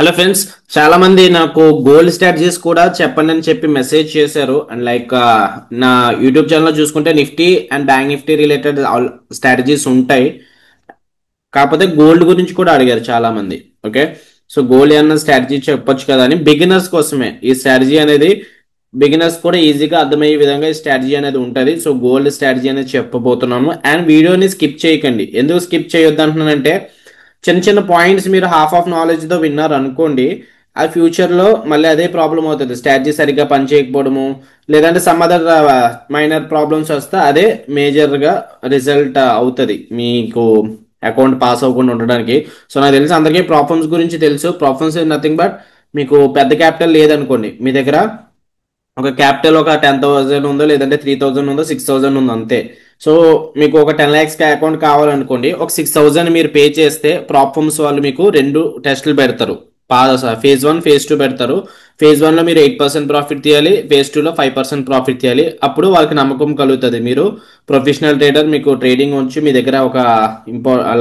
Hello friends, చాలా మంది నాకు గోల్డ్ స్ట్రాటజీస్ కూడా చెప్పండి అని చెప్పి మెసేజ్ చేశారు. అండ్ నా యూట్యూబ్ ఛానల్లో చూసుకుంటే Nifty and bank Nifty related strategies ఉంటాయి. కాకపోతే గోల్డ్ గురించి కూడా అడిగారు చాలా మంది. ఓకే, సో గోల్డ్ ఏమన్నా స్ట్రాటజీ చెప్పొచ్చు కదా అని. బిగినర్స్ కోసమే ఈ స్ట్రాటజీ అనేది, బిగినర్స్ కూడా ఈజీగా అర్థమయ్యే విధంగా ఈ స్ట్రాటజీ అనేది ఉంటుంది. సో గోల్డ్ స్ట్రాటజీ అనేది చెప్పబోతున్నాము. అండ్ వీడియోని స్కిప్ చేయకండి. ఎందుకు స్కిప్ చేయొద్దు అంటున్నానంటే, చిన్న చిన్న పాయింట్స్ మీరు హాఫ్ ఆఫ్ నాలెడ్జ్తో విన్నారు అనుకోండి, ఆ ఫ్యూచర్లో మళ్ళీ అదే ప్రాబ్లం అవుతుంది. స్ట్రాటజీ సరిగ్గా పనిచేయకపోవడము, లేదంటే సమ్ అదర్ మైనర్ ప్రాబ్లమ్స్ వస్తే అదే మేజర్గా రిజల్ట్ అవుతుంది మీకు అకౌంట్ పాస్ అవ్వకుండా ఉండడానికి. సో నాకు తెలిసి అందరికీ ప్రాబ్లమ్స్ గురించి తెలుసు. ప్రాబ్లమ్స్ ఇస్ నథింగ్ బట్, మీకు పెద్ద క్యాపిటల్ లేదనుకోండి, మీ దగ్గర ఒక క్యాపిటల్ ఒక 10,000 ఉందో, లేదంటే 3,000 ఉందో, 6,000 ఉందో అంతే. సో మీకు ఒక 10 lakhs అకౌంట్ కావాలనుకోండి, ఒక 6,000 మీరు పే చేస్తే ప్రాప్ఫమ్స్ వాళ్ళు మీకు రెండు టెస్టులు పెడతారు. ఫేజ్ 1 ఫేజ్ 2 పెడతారు. ఫేజ్ 1లో మీరు 8% ప్రాఫిట్ తీయాలి, ఫేజ్ 2లో 5% ప్రాఫిట్ తీయాలి. అప్పుడు వాళ్ళకి నమ్మకం కలుగుతుంది మీరు ప్రొఫెషనల్ ట్రేడర్, మీకు ట్రేడింగ్ వచ్చి మీ దగ్గర ఒక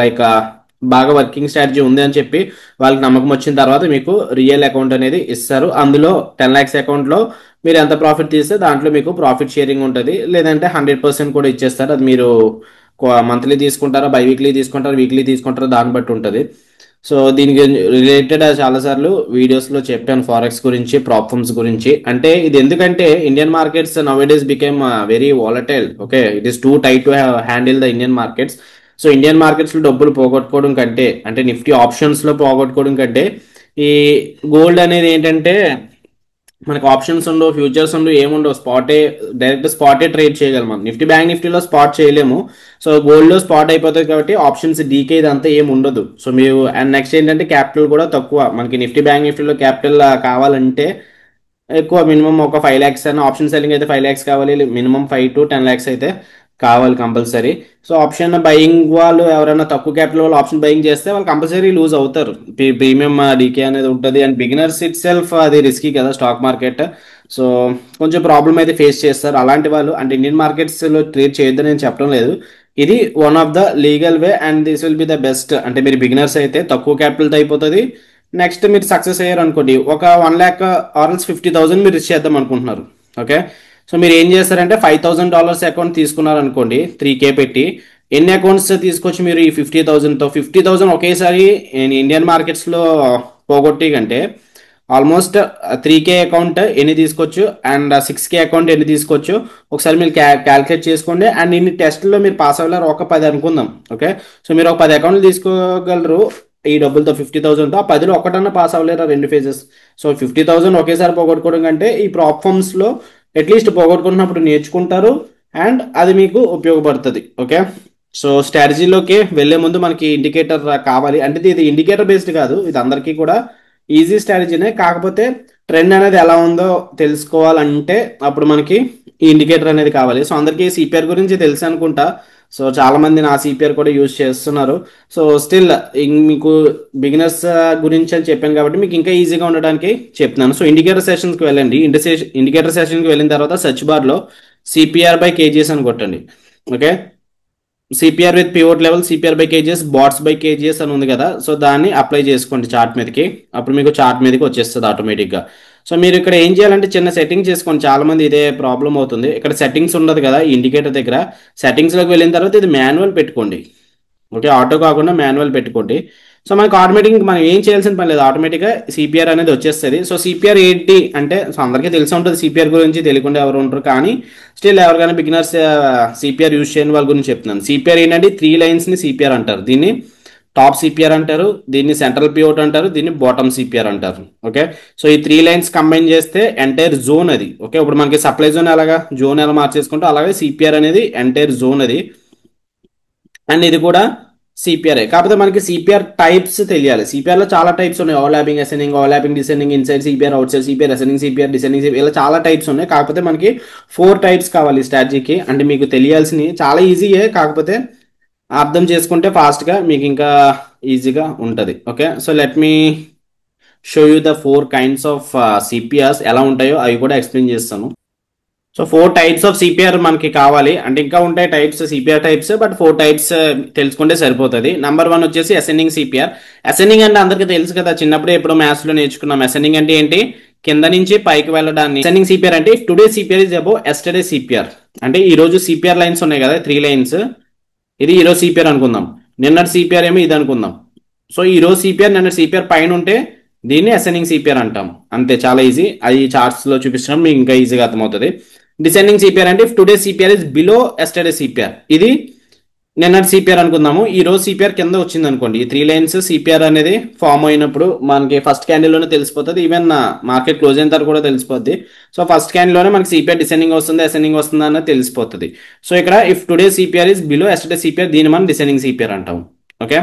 లైక్ బాగా వర్కింగ్ స్ట్రాటజీ ఉంది అని చెప్పి వాళ్ళకి నమ్మకం వచ్చిన తర్వాత మీకు రియల్ అకౌంట్ అనేది ఇస్తారు. అందులో 10 lakhs అకౌంట్లో మీరు ఎంత ప్రాఫిట్ తీస్తే దాంట్లో మీకు ప్రాఫిట్ షేరింగ్ ఉంటుంది. లేదంటే 100% కూడా ఇచ్చేస్తారు. అది మీరు మంత్లీ తీసుకుంటారా, బై వీక్లీ తీసుకుంటారా, వీక్లీ తీసుకుంటారా, దాన్ని బట్టి ఉంటుంది. సో దీనికి రిలేటెడ్ చాలాసార్లు వీడియోస్లో చెప్పాను, ఫారెక్స్ గురించి, ప్రాప్ఫమ్స్ గురించి. అంటే ఇది ఎందుకంటే Indian markets now days became very volatile. Okay, it is two tight to handle the Indian markets. So Indian మార్కెట్స్లో డబ్బులు పోగొట్టుకోవడం కంటే, అంటే నిఫ్టీ ఆప్షన్స్లో పోగొట్టుకోవడం కంటే, ఈ గోల్డ్ అనేది ఏంటంటే మనకు ఆప్షన్స్ ఉండవు, ఫ్యూచర్స్ ఉండవు, ఏముండవు. డైరెక్ట్ స్పాటే ట్రేడ్ చేయగలం. మనం నిఫ్టీ బ్యాంక్ నిఫ్టీలో స్పాట్ చేయలేము. సో గోల్డ్లో స్పాట్ అయిపోతుంది కాబట్టి ఆప్షన్స్ డీకే ఇదంతా ఏమి ఉండదు. సో మీరు అండ్ నెక్స్ట్ ఏంటంటే క్యాపిటల్ కూడా తక్కువ. మనకి నిఫ్టీ బ్యాంక్ నిఫ్టీలో క్యాపిటల్ కావాలంటే ఎక్కువ, మినిమం ఒక 5 lakhs అయినా. ఆప్షన్ సెల్లింగ్ అయితే 5 lakhs కావాలి, మినిమం 5 to 10 lakhs అయితే కావాలి కంపల్సరీ. సో ఆప్షన్ బయింగ్ వాళ్ళు ఎవరైనా తక్కువ క్యాపిటల్ వాళ్ళు ఆప్షన్ బయింగ్ చేస్తే వాళ్ళు కంపల్సరీ లూజ్ అవుతారు. ప్రీమియం డీకే అనేది ఉంటుంది. అండ్ బిగినర్స్ ఇట్ సెల్ఫ్ అది రిస్కీ కదా స్టాక్ మార్కెట్. సో కొంచెం ప్రాబ్లం అయితే ఫేస్ చేస్తారు అలాంటి వాళ్ళు. అంటే ఇండియన్ మార్కెట్స్లో ట్రేడ్ చేయొద్దని నేను చెప్పడం లేదు. ఇది one of the legal way and this will be the best. అంటే మీరు బిగినర్స్ అయితే తక్కువ క్యాపిటల్తో అయిపోతుంది. నెక్స్ట్ మీరు సక్సెస్ అయ్యారు అనుకోండి, ఒక 1 lakh ఆర్ఎల్స్ 50,000 మీరు రిచ్ చేద్దాం అనుకుంటున్నారు. ఓకే, సో మీరు ఏం చేస్తారంటే $5,000 అకౌంట్ తీసుకున్నారు అనుకోండి, 3K పెట్టి. ఎన్ని అకౌంట్స్ తీసుకొచ్చి మీరు ఈ 50,000తో 50,000 ఒకేసారి ఇండియన్ మార్కెట్స్లో పోగొట్టి కంటే ఆల్మోస్ట్ 3K అకౌంట్ ఎన్ని తీసుకోవచ్చు అండ్ 6K అకౌంట్ ఎన్ని తీసుకోవచ్చు ఒకసారి మీరు క్యాల్కులేట్ చేసుకోండి. అండ్ ఇన్ని టెస్ట్లో మీరు పాస్ అవ్వలేరు, ఒక 10 అనుకుందాం. ఓకే, సో మీరు ఒక 10 అకౌంట్లు తీసుకోగలరు ఈ డబ్బులతో, 50,000తో. ఆ 10లో ఒకటన్నా పాస్ అవ్వలేరు రెండు ఫేజెస్. సో 50,000 ఒకేసారి పోగొట్టుకోవడం కంటే ఈ ప్రాప్ఫమ్స్లో అట్లీస్ట్ పోగొట్టుకున్నప్పుడు నేర్చుకుంటారు అండ్ అది మీకు ఉపయోగపడుతుంది. ఓకే, సో స్ట్రాటజీలోకి వెళ్ళే ముందు మనకి ఇండికేటర్ కావాలి. అంటే ఇది ఇండికేటర్ బేస్డ్ కాదు, ఇది అందరికీ కూడా ఈజీ స్ట్రాటజీనే. కాకపోతే ట్రెండ్ అనేది ఎలా ఉందో తెలుసుకోవాలంటే అప్పుడు మనకి ఈ ఇండికేటర్ అనేది కావాలి. సో అందరికీ సిపిఆర్ గురించి తెలుసు అనుకుంటా. సో చాలా మంది నా సిపిఆర్ కూడా యూజ్ చేస్తున్నారు. సో స్టిల్ మీకు బిగినర్స్ గురించి అని చెప్పాను కాబట్టి మీకు ఇంకా ఈజీగా ఉండడానికి చెప్తున్నాను. సో ఇండికేటర్ సెషన్స్కి వెళ్ళండి. ఇండికేటర్ సెషన్కి వెళ్ళిన తర్వాత సెర్చ్ బార్లో సిపిఆర్ బై కేజీఎస్ అని కొట్టండి. Okay, CPR with pivot level, CPR by KGS, bots by KGS అని ఉంది కదా. సో దాన్ని అప్లై చేసుకోండి చార్ట్ మీదకి. అప్పుడు మీకు చార్ట్ మీదకి వచ్చేస్తుంది ఆటోమేటిక్గా. సో మీరు ఇక్కడ ఏం చేయాలంటే చిన్న సెట్టింగ్ చేసుకోండి. చాలా మంది ఇదే ప్రాబ్లం అవుతుంది. ఇక్కడ సెట్టింగ్స్ ఉండదు కదా ఈ ఇండికేటర్ దగ్గర. సెట్టింగ్స్లోకి వెళ్ళిన తర్వాత ఇది మాన్యువల్ పెట్టుకోండి. ఓకే, ఆటో కాకుండా మాన్యువల్ పెట్టుకోండి. సో మనకు ఆటోమేటిక్ మనం ఏం చేయాల్సిన పని లేదు, ఆటోమేటిక్గా సిపిఆర్ అనేది వచ్చేస్తుంది. సో సిపిఆర్ ఏంటి అంటే, సో అందరికీ తెలిసి ఉంటుంది సిపిఆర్ గురించి, తెలియకుండా ఎవరు ఉంటారు. కానీ స్టిల్ ఎవరికైనా బిగినర్స్ సిపిఆర్ యూజ్ చేయని వాళ్ళ గురించి చెప్తున్నాను. సిపిఆర్ ఏంటంటే 3 లైన్స్ని సిపిఆర్ అంటారు. దీన్ని టాప్ సిపిఆర్ అంటారు, దీన్ని సెంట్రల్ పివోట్ అంటారు, దీన్ని బాటమ్ సిపిఆర్ అంటారు. ఓకే, సో ఈ 3 లైన్స్ కంబైన్ చేస్తే ఎంటైర్ జోన్ అది. ఓకే, ఇప్పుడు మనకి సప్లై జోన్ ఎలాగా జోన్ ఎలా మార్చేసుకుంటే అలాగే సిపిఆర్ అనేది ఎంటైర్ జోన్ అది. అండ్ ఇది కూడా సిపిఆర్ఏ. కాకపోతే మనకి సిపిఆర్ టైప్స్ తెలియాలి. సిపిఆర్లో చాలా టైప్స్ ఉన్నాయి. Overlapping, ascending, overlapping, descending, inside CPR, out side CPR, ascending CPR, descending CPR, ఇలా చాలా టైప్స్ ఉన్నాయి. కాకపోతే మనకి 4 టైప్స్ కావాలి స్ట్రాటజీకి. అంటే మీకు తెలియాల్సినవి చాలా ఈజీయే, కాకపోతే అర్థం చేసుకుంటే ఫాస్ట్గా మీకు ఇంకా ఈజీగా ఉంటుంది. Okay, so let me show you the 4 kinds of CPRs ఎలా ఉంటాయో అవి కూడా ఎక్స్ప్లెయిన్ చేస్తాను. సో 4 టైప్స్ ఆఫ్ సిపిఆర్ మనకి కావాలి అంటే ఇంకా ఉంటాయి types CPR types, but 4 types తెలుసుకుంటే సరిపోతుంది. నంబర్ 1 వచ్చేసి అసెండింగ్ సిపిఆర్. అసెండింగ్ అంటే అందరికీ తెలుసు కదా, చిన్నప్పుడే ఎప్పుడో మ్యాథ్స్ లో నేర్చుకున్నాం. అసెండింగ్ అంటే ఏంటి, కింద నుంచి పైకి వెళ్ళడాన్ని అసెండింగ్ సిపిఆర్ అంటే. Today CPR is above yesterday CPR. అంటే ఈ రోజు సిపిఆర్ లైన్స్ ఉన్నాయి కదా 3 లైన్స్, ఇది ఈ రోజు సిపిఆర్ అనుకుందాం. నిన్నటి సిపిఆర్ ఏమో ఇది అనుకుందాం. సో ఈ రోజు సిపిఆర్ నిన్న సిపిఆర్ పైన ఉంటే దీన్ని అసెండింగ్ సిపిఆర్ అంటాం. అంతే, చాలా ఈజీ. అది చార్ట్స్ లో చూపించడం మీకు ఇంకా ఈజీగా అర్థమవుతుంది. డిసెండింగ్ సిపిఆర్ అంటే today CPR is below yesterday CPR. ఇది నిన్నటి సిపిఆర్ అనుకుందాము. ఈ రోజు సిపిఆర్ కింద వచ్చింది అనుకోండి. ఈ 3 లైన్స్ సిపిఆర్ అనేది ఫామ్ అయినప్పుడు మనకి ఫస్ట్ క్యాండిల్ లోనే తెలిసిపోతుంది. ఈవెన్ మార్కెట్ క్లోజ్ అయిన తర్వాత కూడా తెలిసిపోద్ది. సో ఫస్ట్ క్యాండిల్ లోనే మనకి సిపిఆర్ డిసెండింగ్ వస్తుంది అసెండింగ్ వస్తుంది అన్నది తెలిసిపోతుంది. సో ఇక్కడ if today CPR is below yesterday CPR, దీన్ని మనం డిసెండింగ్ సిపిఆర్ అంటాం. Okay,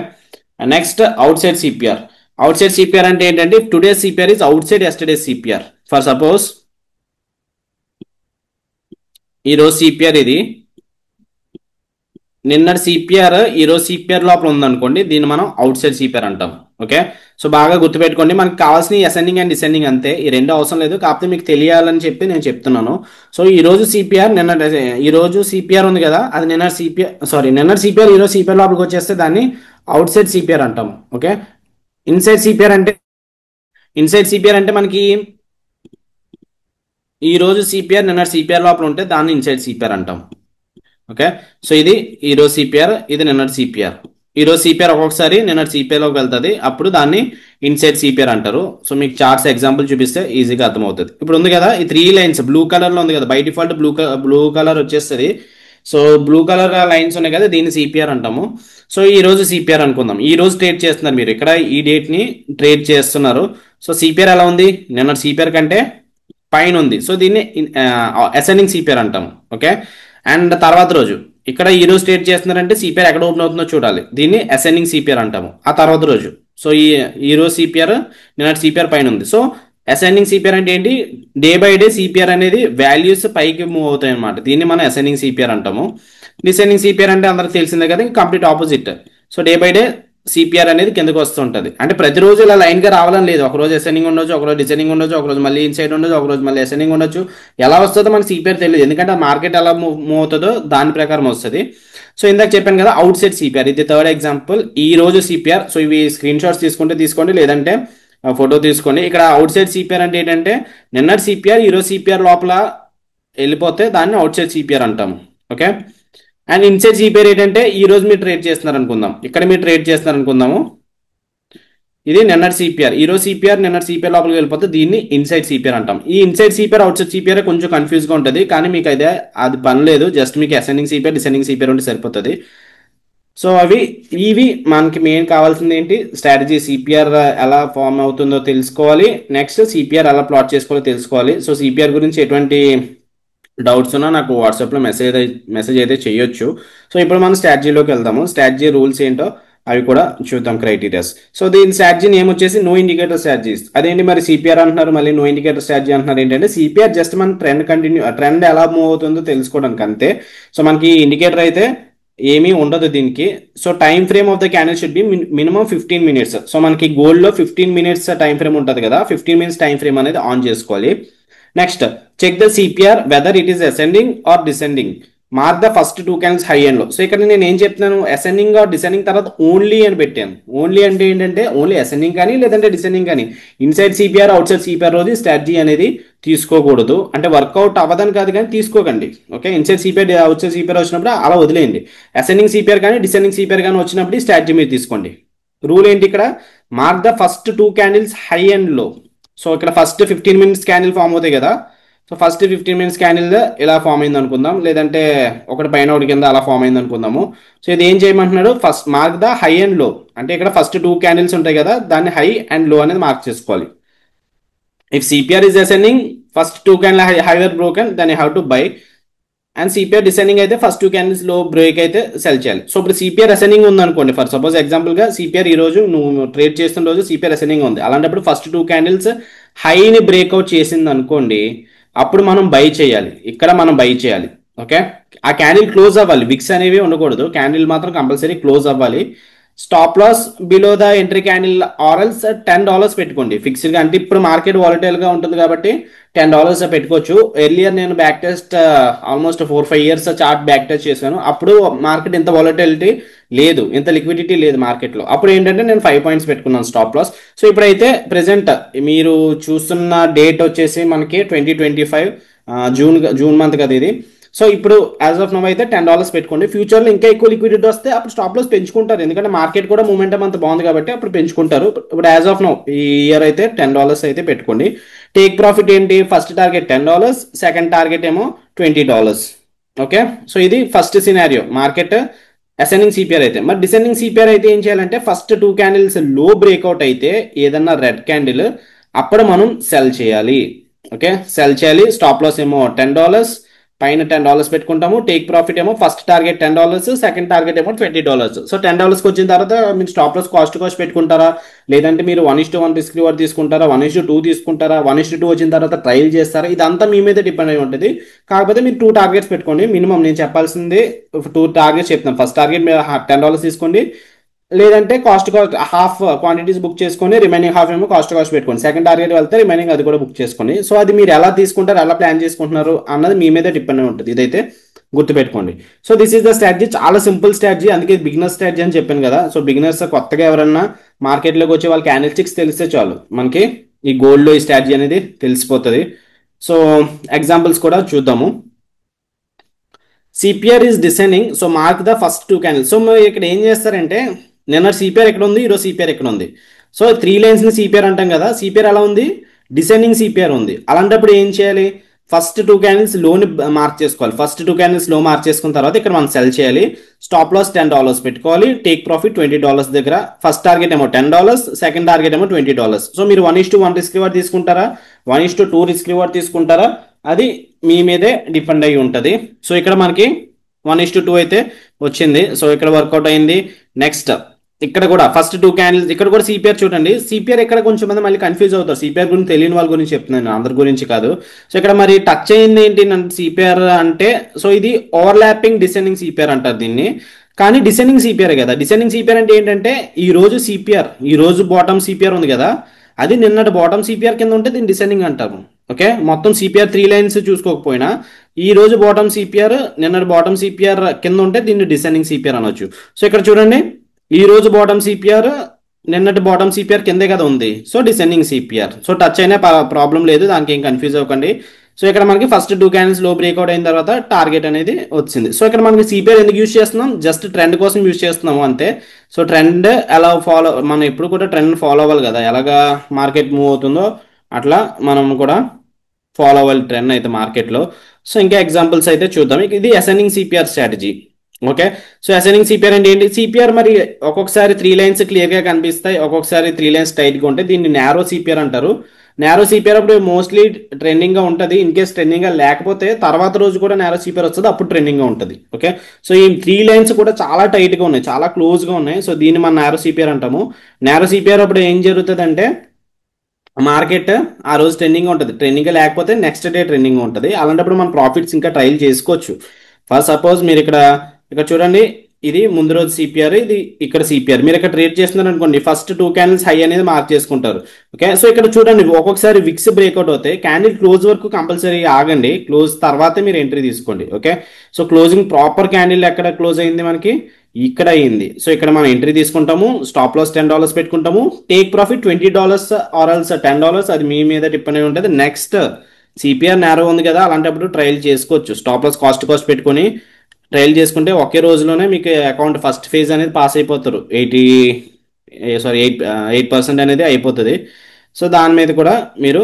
next out side CPR. Out side CPR అంటే ఏంటంటే today CPR is out side yesterday CPR. For suppose ఈ రోజు సిపిఆర్ ఇది, నిన్నటి సిపిఆర్ ఈ రోజు సిపిఆర్ లోపల ఉందనుకోండి, దీన్ని మనం అవుట్ సైడ్ సిపిఆర్ అంటాం. ఓకే, సో బాగా గుర్తుపెట్టుకోండి. మనకి కావాల్సిన అసెండింగ్ అండ్ డిసెండింగ్ అంతే, ఈ రెండు అవసరం లేదు. కాకపోతే మీకు తెలియాలని చెప్పి నేను చెప్తున్నాను. సో ఈ రోజు సిపిఆర్ ఈ రోజు సిపిఆర్ ఉంది కదా, అది నిన్నటి సిపిఆర్, నిన్నటి సిపిఆర్ ఈ రోజు సిపిఆర్ లోపలికి వచ్చేస్తే దాన్ని అవుట్ సైడ్ సిపిఆర్ అంటాం. ఓకే, ఇన్సైడ్ సిపిఆర్ అంటే మనకి ఈ రోజు సిపిఆర్ నిన్నటి సిపిఆర్ లోపల ఉంటే దాన్ని ఇన్సైడ్ సిపిఆర్ అంటాం. ఓకే, సో ఇది ఈ రోజు సిపిఆర్, ఇది నిన్నటి సిపిఆర్. ఈ రోజు సిపిఆర్ ఒక్కొక్కసారి నిన్నటి సిపిఆర్ లోకి వెళ్తుంది, అప్పుడు దాన్ని ఇన్సైడ్ సిపిఆర్ అంటారు. సో మీకు చార్ట్స్ ఎగ్జాంపుల్ చూపిస్తే ఈజీగా అర్థమవుతుంది. ఇప్పుడు ఉంది కదా ఈ 3 లైన్స్ బ్లూ కలర్ లో ఉంది కదా, బై డిఫాల్ట్ బ్లూ కలర్ వచ్చేస్తుంది. సో బ్లూ కలర్ లైన్స్ ఉన్నాయి కదా, దీన్ని సిపిఆర్ అంటాము. సో ఈ రోజు సిపిఆర్ అనుకుందాం. ఈ రోజు ట్రేడ్ చేస్తున్నారు మీరు, ఇక్కడ ఈ డేట్ ని ట్రేడ్ చేస్తున్నారు. సో సిపిఆర్ ఎలా ఉంది, నిన్నటి సిపిఆర్ కంటే పైన ఉంది. సో దీన్ని అసెండింగ్ సిపిఆర్ అంటాం. ఓకే, అండ్ తర్వాత రోజు ఇక్కడ ఈ రోజు ట్రేడ్ చేస్తున్నారంటే సిపిఆర్ ఎక్కడ ఓపెన్ అవుతుందో చూడాలి, దీన్ని అసెండింగ్ సిపిఆర్ అంటాము. ఆ తర్వాత రోజు, సో ఈ రోజు సిపిఆర్ నిన్నటి సిపిఆర్ పైన ఉంది. సో అసెండింగ్ సిపిఆర్ అంటే ఏంటి, డే బై డే సిపిఆర్ అనేది వాల్యూస్ పైకి మూవ్ అవుతాయి అనమాట. దీన్ని మనం అసెండింగ్ సిపిఆర్ అంటాము. డిసెండింగ్ సిపిఆర్ అంటే అందరికి తెలిసిందే కదా, complete opposite. So day by day CPR అనేది కిందకు వస్తుంటది. అంటే ప్రతిరోజు ఇలా లైన్ గా రావాలని లేదు. ఒకరోజు అసెండింగ్ ఉండొచ్చు, ఒకరోజు డిసెండింగ్ ఉండొచ్చు, ఒకరోజు మళ్ళీ ఇన్సైడ్ ఉండొచ్చు, ఒకరోజు మళ్ళీ అసెండింగ్ ఉండొచ్చు. ఎలా వస్తుందో మనకి సిపిఆర్ తెలియదు, ఎందుకంటే మార్కెట్ ఎలా మూవ్ అవుతుందో దాని ప్రకారం వస్తుంది. సో ఇందాక చెప్పాను కదా అవుట్ సైడ్ సిపిఆర్, ఇది థర్డ్ ఎగ్జాంపుల్. ఈ రోజు సిపిఆర్, సో ఇవి స్క్రీన్ షాట్స్ తీసుకుంటే తీసుకోండి, లేదంటే ఫోటో తీసుకోండి. ఇక్కడ అవుట్ సైడ్ సిపిఆర్ అంటే ఏంటంటే నిన్నటి సిపిఆర్ ఈ రోజు సిపిఆర్ లోపల వెళ్ళిపోతే దాన్ని అవుట్ సైడ్ సిపిఆర్ అంటాము. ఓకే, అండ్ ఇన్సైడ్ సిపిఆర్ ఏంటంటే ఈ రోజు మీరు ట్రేడ్ చేస్తున్నారు అనుకుందాం, ఇక్కడ మీరు ట్రేడ్ చేస్తున్నారు అనుకుందాము, ఇది నిన్నటి సిపిఆర్, ఈ రోజు సిపిఆర్ నిన్నటి సిపిఆర్ లోపలికి వెళ్ళిపోతే దీన్ని ఇన్సైడ్ సిపిఆర్ అంటాం. ఈ inside CPR out side CPR కొంచెం కన్ఫ్యూజ్ గా ఉంటుంది, కానీ మీకు అయితే అది పని లేదు. జస్ట్ మీకు అసెండింగ్ సిపిఆర్ డిసెండింగ్ సిపిఆర్ ఉంటే సరిపోతుంది. సో ఇవి మనకి మెయిన్ కావాల్సింది ఏంటి, స్ట్రాటజీ. సిపిఆర్ ఎలా ఫామ్ అవుతుందో తెలుసుకోవాలి, నెక్స్ట్ సిపిఆర్ ఎలా ప్లాట్ చేసుకోవాలో తెలుసుకోవాలి. సో సిపిఆర్ గురించి ఎటువంటి డౌట్స్ ఉన్నా నాకు వాట్సాప్లో మెసేజ్ అయితే చేయొచ్చు. సో ఇప్పుడు మనం స్ట్రాటజీలోకి వెళ్దాము. స్ట్రాటజీ రూల్స్ ఏంటో అవి కూడా చూద్దాం, క్రైటీరియాస్. సో దీని స్ట్రాటజీ నేమ్ వచ్చేసి నో ఇండికేటర్ స్ట్రాటజీస్. అదేంటి మరి సిపిఆర్ అంటున్నారు, మళ్ళీ నో ఇండికేటర్ స్ట్రాటజీ అంటున్నారు ఏంటంటే, సిపిఆర్ జస్ట్ మన ట్రెండ్ ఎలా మూవ్ అవుతుందో తెలుసుకోవడానికి అంతే. సో మనకి ఇండికేటర్ అయితే ఏమీ ఉండదు దీనికి. So time frame of the candle should be minimum 15 minutes. So మనకి గోల్డ్ లో 15 మినిట్స్ టైం ఫ్రేమ్ ఉంటుంది కదా, 15 మినిట్స్ టైం ఫ్రేమ్ అనేది ఆన్ చేసుకోవాలి. Next check the CPR whether it is ascending or descending. Mark the first 2 candles high and low. So ఇక్కడ నేను ఏం చెప్తున్నాను, అసెండింగ్ ఆర్ డిసెండింగ్ తర్వాత ఓన్లీ అని పెట్టాను. ఓన్లీ అంటే ఏంటంటే ఓన్లీ అసెండింగ్ కానీ లేదంటే డిసెండింగ్ కానీ. Inside CPR out side CPR రోజు స్ట్రాటజీ అనేది తీసుకోకూడదు. అంటే వర్కౌట్ అవ్వదని కాదు కానీ తీసుకోకండి. Okay, inside CPR out side CPR వచ్చినప్పుడు అలా వదిలేయండి. అసెండింగ్ సిపిఆర్ కానీ డిసెండింగ్ సిపిఆర్ కానీ వచ్చినప్పుడు స్ట్రాటజీ మీరు తీసుకోండి. రూల్ ఏంటి ఇక్కడ, mark the first 2 candles high and low. So ఇక్కడ ఫస్ట్ 15 మినిట్స్ క్యాండిల్ ఫామ్ అవుతాయి కదా. సో ఫస్ట్ 15 మినిట్స్ క్యాండిల్ ఇలా ఫామ్ అయింది అనుకుందాం, లేదంటే ఒకటి పైన ఒకటి కింద అలా ఫామ్ అయింది అనుకుందాము. సో ఇది ఏం చేయమంటున్నాడు, first mark the high and low. అంటే ఇక్కడ ఫస్ట్ 2 క్యాండిల్స్ ఉంటాయి కదా, దాన్ని హై అండ్ లో అనేది మార్క్ చేసుకోవాలి. If CPR is ascending first 2 candle higher broken then you have to buy. And CPR descending అయితే ఫస్ట్ 2 క్యాండిల్స్ లో బ్రేక్ అయితే సెల్ చేయాలి. సో ఇప్పుడు సిపిఆర్ అసెండింగ్ ఉంది అనుకోండి, ఫర్ సపోజ్ ఎగ్జాంపుల్ గా సిపిఆర్ ఈ రోజు నువ్వు ట్రేడ్ చేస్తున్న రోజు సిపిఆర్ అసెండింగ్ ఉంది. అలాంటప్పుడు ఫస్ట్ 2 క్యాండిల్స్ హైని బ్రేక్అవుట్ చేసింది అనుకోండి, అప్పుడు మనం బై చేయాలి. ఇక్కడ మనం బై చేయాలి. ఓకే, ఆ క్యాండిల్ క్లోజ్ అవ్వాలి, విక్స్ అనేవి ఉండకూడదు, క్యాండిల్ మాత్రం కంపల్సరీ క్లోజ్ అవ్వాలి. Stop loss below the entry candle or else $10 పెట్టుకోండి ఫిక్స్డ్ గా. అంటే ఇప్పుడు మార్కెట్ వాలటైల్ గా ఉంటుంది కాబట్టి $10 పెట్టుకోవచ్చు. ఎర్లియర్ నేను back test almost 4-5 years chart back test చేశాను. అప్పుడు మార్కెట్ ఇంత వాలటైలిటీ లేదు, ఇంత లిక్విడిటీ లేదు మార్కెట్లో. అప్పుడు ఏంటంటే నేను 5 పాయింట్స్ పెట్టుకున్నాను స్టాప్ లాస్. సో ఇప్పుడైతే ప్రెసెంట్ మీరు చూస్తున్న డేట్ వచ్చేసి మనకి 2025 జూన్ మంత్ కదా ఇది. సో ఇప్పుడు యాజ్ ఆఫ్ నవ్ అయితే $10 పెట్టుకోండి. ఫ్యూచర్లో ఇంకా ఎక్కువ లిక్విడిటీ వస్తే అప్పుడు స్టాప్ లాస్ పెంచుకుంటారు, ఎందుకంటే మార్కెట్ కూడా మూమెంటం అంత బాగుంది కాబట్టి అప్పుడు పెంచుకుంటారు. ఇప్పుడు యాజ్ ఆఫ్ నవ్ ఈ ఇయర్ అయితే $10 అయితే పెట్టుకోండి. టేక్ ప్రాఫిట్ ఏంటి, ఫస్ట్ టార్గెట్ $10, సెకండ్ టార్గెట్ ఏమో $20. ఓకే, సో ఇది first scenario market ascending CPR అయితే. మరి డిసెండింగ్ సిపిఆర్ అయితే ఏం చేయాలంటే ఫస్ట్ 2 క్యాండిల్స్ లో బ్రేక్అవుట్ అయితే ఏదన్నా రెడ్ క్యాండిల్ అప్పుడు మనం సెల్ చేయాలి. ఓకే, సెల్ చేయాలి. స్టాప్ లాస్ ఏమో $10, పైన $10 పెట్టుకుంటాము. టేక్ ప్రాఫిట్ ఏమో ఫస్ట్ టార్గెట్ $10, సెకండ్ టార్గెట్ ఏమో $20. సో $10కి వచ్చిన తర్వాత మీరు స్టాప్ లాస్ కాస్ట్ పెట్టుకుంటారా, లేదంటే మీరు 1:1 రిస్క్ రివార్డ్ తీసుకుంటారా, 1:2 తీసుకుంటారా, 1:2 వచ్చిన తర్వాత ట్రయల్ చేస్తారా, ఇదంతా మీ మీద డిపెండ్ అయి ఉంటుంది. కాకపోతే మీరు 2 టార్గెట్స్ పెట్టుకోండి మినిమం. నేను చెప్పాల్సింది 2 టార్గెట్స్ చెప్తాను. ఫస్ట్ టార్గెట్ మీరు $10 తీసుకోండి, లేదంటే కాస్ట్ హాఫ్ క్వాంటిటీస్ బుక్ చేసుకొని రిమైనింగ్ హాఫ్ ఏమో కాస్ట్ పెట్టుకోండి. సెకండ్ టార్గెట్ వెళ్తే రిమైనింగ్ అది కూడా బుక్ చేసుకోండి. సో అది మీరు ఎలా తీసుకుంటారు, ఎలా ప్లాన్ చేసుకుంటున్నారు అన్నది మీ మీద డిపెండ్ అయి ఉంటుంది. ఇదైతే గుర్తుపెట్టుకోండి. So this is the strategy, చాలా సింపుల్ స్ట్రాటజీ, అందుకే బిగినర్ స్ట్రాటజీ అని చెప్పాను కదా. సో బిగినర్స్ కొత్తగా ఎవరన్నా మార్కెట్లోకి వచ్చే వాళ్ళ క్యాండిల్ స్టిక్స్ తెలిస్తే చాలు, మనకి ఈ గోల్డ్లో ఈ స్ట్రాటజీ అనేది తెలిసిపోతుంది. సో ఎగ్జాంపుల్స్ కూడా చూద్దాము. CPR is descending, so mark the first 2 candles. So ఇక్కడ ఏం చేస్తారంటే నిన్న సిపిఆర్ ఎక్కడ ఉంది, ఈరోజు సిపిఆర్ ఎక్కడ ఉంది. సో 3 లైన్స్ని సిపిఆర్ అంటాం కదా, సిపిఆర్ ఎలా ఉంది, డిసెండింగ్ సిపిఆర్ ఉంది. అలాంటప్పుడు ఏం చేయాలి, ఫస్ట్ 2 క్యాండిల్స్ లోని మార్క్ చేసుకోవాలి. ఫస్ట్ 2 క్యాండిల్స్ లో మార్క్ చేసుకున్న తర్వాత ఇక్కడ మనం సెల్ చేయాలి. స్టాప్ లాస్ $10 పెట్టుకోవాలి. టేక్ ప్రాఫిట్ $20 దగ్గర. ఫస్ట్ టార్గెట్ ఏమో $10, సెకండ్ టార్గెట్ ఏమో $20. సో మీరు 1:1 రిస్క్ రివార్డ్ తీసుకుంటారా, 1:2 రిస్క్ రివార్డ్ తీసుకుంటారా, అది మీ మీదే డిపెండ్ అయి ఉంటుంది. సో ఇక్కడ మనకి 1:2 అయితే వచ్చింది. సో ఇక్కడ వర్కౌట్ అయింది. నెక్స్ట్ ఇక్కడ కూడా ఫస్ట్ 2 క్యాండిల్స్, ఇక్కడ కూడా సిపిఆర్ చూడండి. సిపిఆర్ ఇక్కడ కొంచెం మంది మళ్ళీ కన్ఫ్యూజ్ అవుతారు. సిపిఆర్ గురించి తెలియని వాళ్ళ గురించి చెప్తున్నాను, అందరి గురించి కాదు. సో ఇక్కడ మరి టచ్ అయింది ఏంటి సిపిఆర్ అంటే, సో ఇది ఓవర్లాపింగ్ డిసెండింగ్ సిపిఆర్ అంటారు దీన్ని. కానీ డిసెండింగ్ సిపిఆర్ కదా. డిసెండింగ్ సిపిఆర్ అంటే ఏంటంటే ఈ రోజు సిపిఆర్, ఈ రోజు బాటమ్ సిపిఆర్ ఉంది కదా, అది నిన్నటి బాటమ్ సిపిఆర్ కింద ఉంటే దీన్ని డిసెండింగ్ అంటారు. ఓకే, మొత్తం సిపిఆర్ 3 లైన్స్ చూసుకోకపోయినా ఈ రోజు బాటమ్ సిపిఆర్ నిన్నటి బాటమ్ సిపిఆర్ కింద ఉంటే దీన్ని డిసెండింగ్ సిపిఆర్ అనొచ్చు. సో ఇక్కడ చూడండి, ఈ రోజు బాటమ్ సిపిఆర్ నిన్నటి బాటమ్ సిపిఆర్ కిందే కదా ఉంది, so descending CPR. So touch అయినా ప్రాబ్లం లేదు, దానికి ఏం కన్ఫ్యూజ్ అవ్వకండి. సో ఇక్కడ మనకి ఫస్ట్ 2 క్యాండిల్స్ లో బ్రేక్అవుట్ అయిన తర్వాత టార్గెట్ అనేది వచ్చింది. సో ఇక్కడ మనకి సిపిఆర్ ఎందుకు యూజ్ చేస్తున్నాం, జస్ట్ ట్రెండ్ కోసం యూజ్ చేస్తున్నాము అంతే. సో ట్రెండ్ ఎలా ఫాలో, మనం ఎప్పుడు కూడా ట్రెండ్ ఫాలో అవ్వాలి కదా, ఎలాగా మార్కెట్ మూవ్ అవుతుందో అట్లా మనం కూడా ఫాలో అవ్వాలి ట్రెండ్ అయితే మార్కెట్లో. సో ఇంకా ఎగ్జాంపుల్స్ అయితే చూద్దాం. ఇది ascending CPR strategy. Okay, so ascending CPR అంటే ఏంటి, సిపిఆర్ మరి ఒక్కొక్కసారి 3 లైన్స్ క్లియర్గా కనిపిస్తాయి, ఒక్కొక్కసారి 3 లైన్స్ టైట్గా ఉంటాయి. దీన్ని నారో సిపిఆర్ అంటారు. నారో సిపిఆర్ అప్పుడు మోస్ట్లీ ట్రెండింగ్గా ఉంటుంది. ఇన్ కేస్ ట్రెండింగ్గా లేకపోతే తర్వాత రోజు కూడా నారో సిపిఆర్ వస్తుంది, అప్పుడు ట్రెండింగ్గా ఉంటుంది. ఓకే, సో ఈ 3 లైన్స్ కూడా చాలా టైట్గా ఉన్నాయి, చాలా క్లోజ్గా ఉన్నాయి. సో దీన్ని మనం నారో సిపిఆర్ అంటాము. నారో సిపిఆర్ అప్పుడు ఏం జరుగుతుంది అంటే మార్కెట్ ఆ రోజు ట్రెండింగ్ ఉంటుంది, ట్రెండింగ్ లేకపోతే నెక్స్ట్ డే ట్రెండింగ్ ఉంటుంది. అలాంటప్పుడు మన ప్రాఫిట్స్ ఇంకా ట్రయల్ చేసుకోవచ్చు. ఫర్ సపోజ్ మీరు ఇక్కడ చూడండి, ఇది ముందు రోజు సిపిఆర్, ఇది ఇక్కడ సిపిఆర్. మీరు ఇక్కడ ట్రేడ్ చేస్తున్నారు అనుకోండి, ఫస్ట్ 2 క్యాండిల్స్ హై అనేది మార్క్ చేసుకుంటారు. ఓకే, సో ఇక్కడ చూడండి ఒక్కొక్కసారి విక్స్ బ్రేక్అవుట్ అవుతాయి. క్యాండిల్ క్లోజ్ వరకు కంపల్సరీ ఆగండి, క్లోజ్ తర్వాతే మీరు ఎంట్రీ తీసుకోండి. Okay, so closing proper candle ఎక్కడ క్లోజ్ అయింది, మనకి ఇక్కడ అయింది. సో ఇక్కడ మనం ఎంట్రీ తీసుకుంటాము. స్టాప్ లాస్ $10 పెట్టుకుంటాము. టేక్ ప్రాఫిట్ $20 ఆర్ ఎల్స్ $10, అది మీ మీద డిపెండ్ అయి ఉంటుంది. నెక్స్ట్ సిపిఆర్ నేరో ఉంది కదా, అలాంటప్పుడు ట్రయల్ చేసుకోవచ్చు. స్టాప్ లాస్ కాస్ట్ పెట్టుకొని ట్రయల్ చేసుకుంటే ఒకే రోజులోనే మీకు అకౌంట్ ఫస్ట్ ఫేజ్ అనేది పాస్ అయిపోతారు. 8% అనేది అయిపోతుంది. సో దాని మీద కూడా మీరు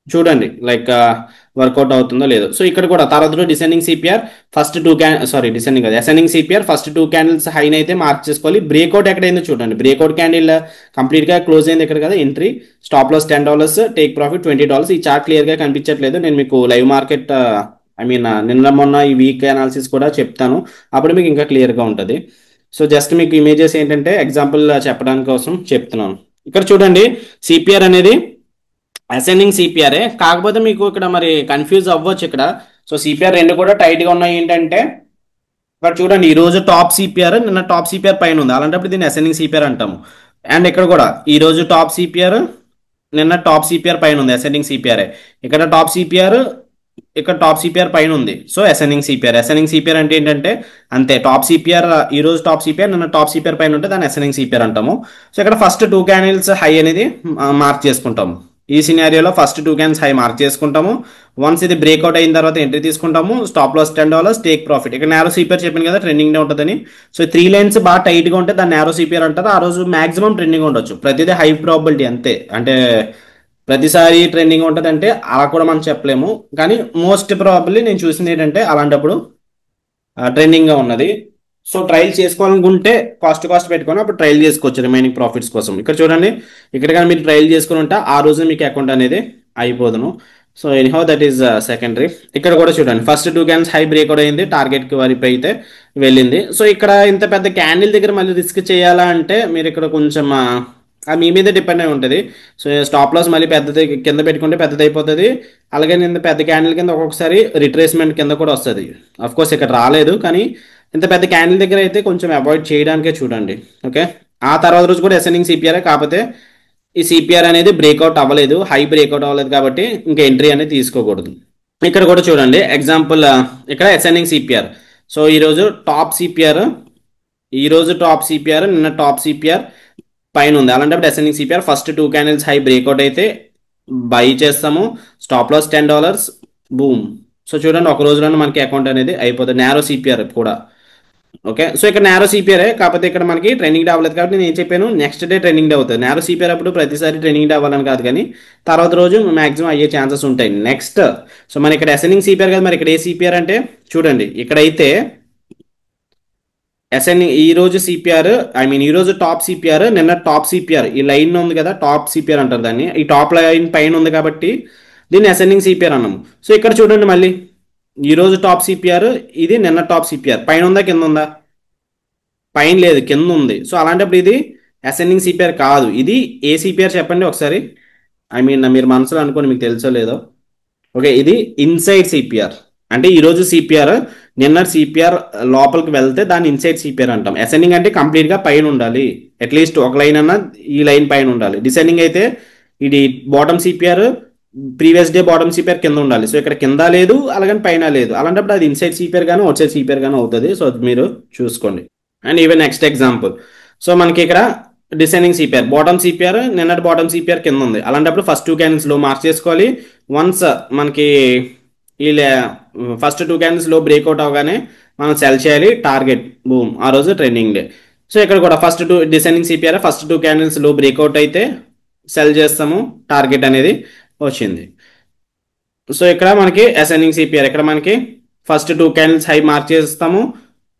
చూడండి లైక్ వర్కౌట్ అవుతుందో లేదో. సో ఇక్కడ కూడా తర్వాత డిసెండింగ్ సిపిఆర్ ఫస్ట్ 2 డిసెండింగ్ కదా, అసెండింగ్ సిపిఆర్ ఫస్ట్ 2 క్యాండిల్స్ హైన్ అయితే మార్క్ చేసుకోవాలి. బ్రేక్అవుట్ ఎక్కడైందో చూడండి, బ్రేక్అవుట్ క్యాండిల్ కంప్లీట్గా క్లోజ్ అయింది ఇక్కడ కదా, entry. Stop loss $10, take profit $20. ఈ చార్ట్ క్లియర్గా కనిపించట్లేదు, నేను మీకు లైవ్ మార్కెట్ నిన్న మొన్న ఈ వీక్ అనాలిసిస్ కూడా చెప్తాను, అప్పుడు మీకు ఇంకా క్లియర్గా ఉంటుంది. సో జస్ట్ మీకు ఇమేజెస్ ఏంటంటే ఎగ్జాంపుల్ చెప్పడానికి కోసం చెప్తున్నాను. ఇక్కడ చూడండి, సిపిఆర్ అనేది అసెండింగ్ సిపిఆరే, కాకపోతే మీకు ఇక్కడ మరి కన్ఫ్యూజ్ అవ్వచ్చు ఇక్కడ. సో సిపిఆర్ రెండు కూడా టైట్గా ఉన్నాయి ఏంటంటే ఇక్కడ చూడండి, ఈ రోజు టాప్ సిపిఆర్ నిన్న టాప్ సిపిఆర్ పైన ఉంది, అలాంటప్పుడు దీన్ని అసెండింగ్ సిపిఆర్ అంటాము. అండ్ ఇక్కడ కూడా ఈ రోజు టాప్ సిపిఆర్ నిన్న టాప్ సిపిఆర్ పైన ఉంది, అసెండింగ్ సిపిఆర్. ఇక్కడ టాప్ సిపిఆర్, ఇక్కడ టాప్ సిపిఆర్ పైన ఉంది, so ascending CPR. Ascending CPR అంటే ఏంటంటే అంతే, టాప్ సిపిఆర్ ఈ రోజు టాప్ సిపిఆర్ నిన్న టాప్ సిపిఆర్ పైన ఉంటే దాన్ని అసెండింగ్ సిపిఆర్ అంటాము. సో ఇక్కడ ఫస్ట్ 2 క్యాండిల్స్ హై అనేది మార్క్ చేసుకుంటాము. ఈ సినారియోలో ఫస్ట్ 2 క్యాన్స్ హై మార్క్ చేసుకుంటాము. వన్స్ ఇది బ్రేక్అవుట్ అయిన తర్వాత ఎంట్రీ తీసుకుంటాము. Stop loss $10, take profit. ఇక్కడ నేరో సిపిఆర్ చెప్పాను కదా, ట్రెండింగ్ ఉంటుందని. సో 3 లైన్స్ బాగా టైట్ గా ఉంటే దాన్ని నేరో సిపిఆర్ అంటారు. ఆ రోజు మాక్సిమం ట్రెండింగ్ ఉండొచ్చు, ప్రతిదీ హై ప్రాబిలిటీ అంతే. అంటే ప్రతిసారి ట్రెండింగ్ ఉంటుంది అంటే అలా కూడా మనం చెప్పలేము, కానీ మోస్ట్ ప్రాబబ్లీ నేను చూసింది ఏంటంటే అలాంటప్పుడు ట్రెండింగ్ గా ఉన్నది. సో ట్రయల్ చేసుకోవాలనుకుంటే కాస్ట్ పెట్టుకొని అప్పుడు ట్రయల్ చేసుకోవచ్చు రిమైనింగ్ ప్రాఫిట్స్ కోసం. ఇక్కడ చూడండి, ఇక్కడ కానీ మీరు ట్రయల్ చేసుకుని ఉంటే ఆ రోజు మీకు అకౌంట్ అనేది అయిపోదును. So anyhow that is secondary. ఇక్కడ కూడా చూడండి, ఫస్ట్ 2 క్యాన్స్ హై బ్రేక్అవుట్ అయింది, టార్గెట్ కి వరకు అయితే వెళ్ళింది. సో ఇక్కడ ఇంత పెద్ద క్యాండిల్ దగ్గర మళ్ళీ రిస్క్ చేయాలా అంటే మీరు ఇక్కడ కొంచెం అది మీ మీద డిపెండ్ అయి ఉంటుంది. సో స్టాప్ లాస్ మళ్ళీ పెద్దది కింద పెట్టుకుంటే పెద్దది అయిపోతుంది. అలాగే ఇంత పెద్ద క్యాండిల్ కింద ఒక్కొక్కసారి రిట్రేస్మెంట్ కింద కూడా వస్తుంది. అఫ్ కోర్స్ ఇక్కడ రాలేదు, కానీ ఇంత పెద్ద క్యాండిల్ దగ్గర అయితే కొంచెం అవాయిడ్ చేయడానికే చూడండి. ఓకే, ఆ తర్వాత రోజు కూడా అసెండింగ్ సిపిఆర్, కాకపోతే ఈ సిపిఆర్ అనేది బ్రేక్అవుట్ అవ్వలేదు, హై బ్రేక్అవుట్ అవ్వలేదు కాబట్టి ఇంకా ఎంట్రీ అనేది తీసుకోకూడదు. ఇక్కడ కూడా చూడండి ఎగ్జాంపుల్, ఇక్కడ అసెండింగ్ సిపిఆర్. సో ఈరోజు టాప్ సిపిఆర్, నిన్న టాప్ సిపిఆర్ పైన ఉంది, అలాంటప్పుడు ascending CPR first 2 candles high breakout అయితే బై చేస్తాము. Stop loss $10, boom. సో చూడండి, ఒక రోజులోనే మనకి అకౌంట్ అనేది అయిపోతుంది. నేరో సిపిఆర్ కూడా. ఓకే, సో ఇక్కడ నేరో సిపిఆర్, కాకపోతే ఇక్కడ మనకి ట్రెండింగ్ డే అవ్వలేదు కాబట్టి నేను ఏం చెప్పాను, నెక్స్ట్ డే ట్రెండింగ్ డే అవుతుంది. నేరో సిపిఆర్ అప్పుడు ప్రతిసారి ట్రెండింగ్ డే అవ్వాలని కాదు, కానీ తర్వాత రోజు మాక్సిమం అయ్యే ఛాన్సెస్ ఉంటాయి. నెక్స్ట్, సో మన ఇక్కడ అసెండింగ్ సిపిఆర్ కదా, మరి ఇక్కడ ఏ సిపిఆర్ అంటే చూడండి, ఇక్కడైతే అసెండింగ్ ఈ రోజు సిపిఆర్, ఈ రోజు టాప్ సిపిఆర్, నిన్న టాప్ సిపిఆర్, ఈ లైన్ ఉంది కదా టాప్ సిపిఆర్ అంటారు దాన్ని, ఈ టాప్ లైన్ పైన ఉంది కాబట్టి దీన్ని అసెండింగ్ సిపిఆర్ అన్నాము. సో ఇక్కడ చూడండి, మళ్ళీ ఈ రోజు టాప్ సిపిఆర్, ఇది నిన్న టాప్ సిపిఆర్. పైన ఉందా కింద ఉందా? పైన లేదు, కింద ఉంది. సో అలాంటప్పుడు ఇది అసెండింగ్ సిపిఆర్ కాదు, ఇది ఏ సిపిఆర్ చెప్పండి ఒకసారి. మీరు మనసులో అనుకోండి, మీకు తెలుసో లేదో. ఓకే, ఇది ఇన్సైడ్ సిపిఆర్. అంటే ఈ రోజు సిపిఆర్, నిన్న సిపిఆర్ లోపలికి వెళ్తే దాన్ని ఇన్సైడ్ సిపిఆర్ అంటాం. అసెండింగ్ అంటే కంప్లీట్ గా పైన ఉండాలి, అట్లీస్ట్ ఒక లైన్ అన్నా ఈ లైన్ పైన ఉండాలి. డిసెండింగ్ అయితే ఇది bottom CPR, previous day bottom CPR కింద ఉండాలి. సో ఇక్కడ కింద లేదు, అలాగని పైన లేదు, అలాంటప్పుడు అది ఇన్సైడ్ సిపిఆర్ గానీ అవుట్ సైడ్ సిపిఆర్ గానీ అవుతుంది. సో అది మీరు చూసుకోండి. And even next example, so మనకి ఇక్కడ డిసెండింగ్ సిపిఆర్, బాటమ్ సిపిఆర్, నిన్నటి బాటమ్ సిపిఆర్ కింద ఉంది, అలాంటప్పుడు ఫస్ట్ 2 క్యాండిల్స్ లో మార్క్ చేసుకోవాలి. వన్స్ మనకి ఈ ఫస్ట్ 2 క్యాండిల్స్ లో బ్రేక్అవుట్ అవగానే మనం సెల్ చేయాలి, టార్గెట్ బూమ్, ఆ రోజు ట్రెండింగ్ డే. సో ఇక్కడ కూడా first 2 descending CPR, first 2 candles లో బ్రేక్అవుట్ అయితే సెల్ చేస్తాము, టార్గెట్ అనేది వచ్చింది. సో ఇక్కడ మనకి అసెండింగ్ సిపిఆర్, ఇక్కడ మనకి ఫస్ట్ 2 క్యాండిల్స్ హై మార్క్ చేస్తాము,